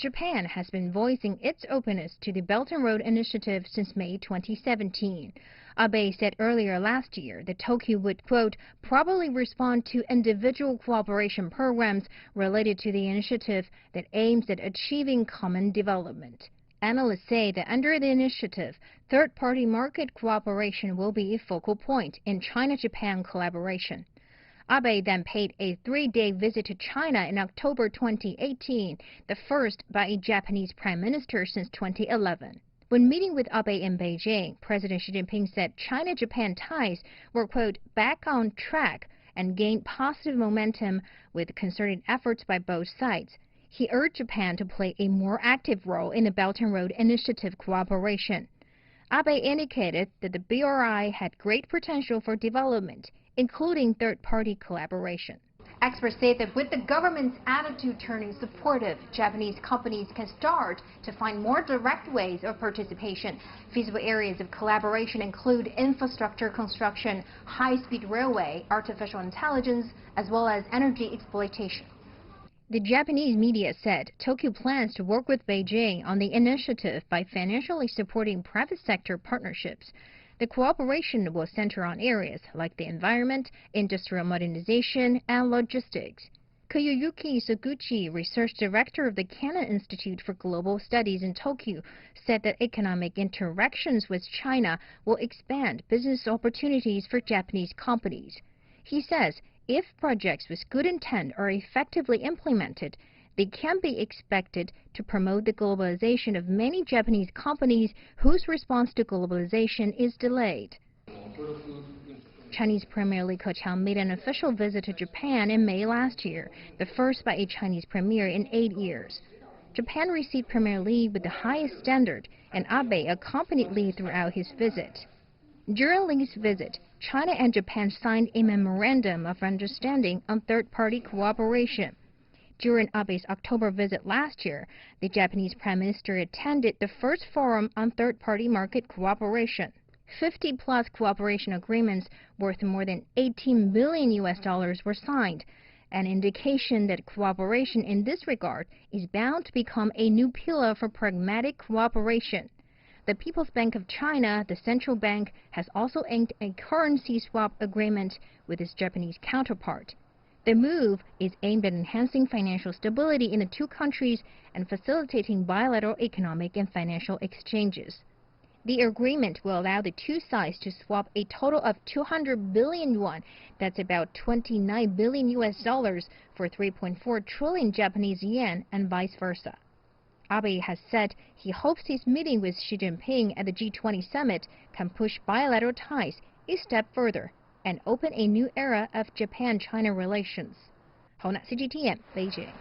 Japan has been voicing its openness to the Belt and Road Initiative since May 2017. Abe said earlier last year that Tokyo would, quote, probably respond to individual cooperation programs related to the initiative that aims at achieving common development. Analysts say that under the initiative, third-party market cooperation will be a focal point in China-Japan collaboration. Abe then paid a 3-day visit to China in October 2018, the first by a Japanese prime minister since 2011. When meeting with Abe in Beijing, President Xi Jinping said China-Japan ties were, quote, back on track and gained positive momentum with concerted efforts by both sides. He urged Japan to play a more active role in the Belt and Road Initiative cooperation. Abe indicated that the BRI had great potential for development, including third-party collaboration. Experts say that with the government's attitude turning supportive, Japanese companies can start to find more direct ways of participation. Feasible areas of collaboration include infrastructure construction, high-speed railway, artificial intelligence, as well as energy exploitation. The Japanese media said Tokyo plans to work with Beijing on the initiative by financially supporting private sector partnerships. The cooperation will center on areas like the environment, industrial modernization, and logistics. Koyuyuki Suguchi, research director of the Cannon Institute for Global Studies in Tokyo, said that economic interactions with China will expand business opportunities for Japanese companies. He says if projects with good intent are effectively implemented, they can be expected to promote the globalization of many Japanese companies whose response to globalization is delayed. Chinese Premier Li Keqiang made an official visit to Japan in May last year, the first by a Chinese premier in 8 years. Japan received Premier Li with the highest standard, and Abe accompanied Li throughout his visit. During Li's visit, China and Japan signed a memorandum of understanding on third-party cooperation. During Abe's October visit last year, the Japanese Prime Minister attended the first forum on third-party market cooperation. 50-plus cooperation agreements worth more than $18 billion were signed, an indication that cooperation in this regard is bound to become a new pillar for pragmatic cooperation. The People's Bank of China, the central bank, has also inked a currency swap agreement with its Japanese counterpart. The move is aimed at enhancing financial stability in the two countries and facilitating bilateral economic and financial exchanges. The agreement will allow the two sides to swap a total of 200 billion yuan, that's about $29 billion for 3.4 trillion Japanese yen, and vice versa. Abe has said he hopes his meeting with Xi Jinping at the G20 summit can push bilateral ties a step further and open a new era of Japan-China relations. CGTN, Beijing.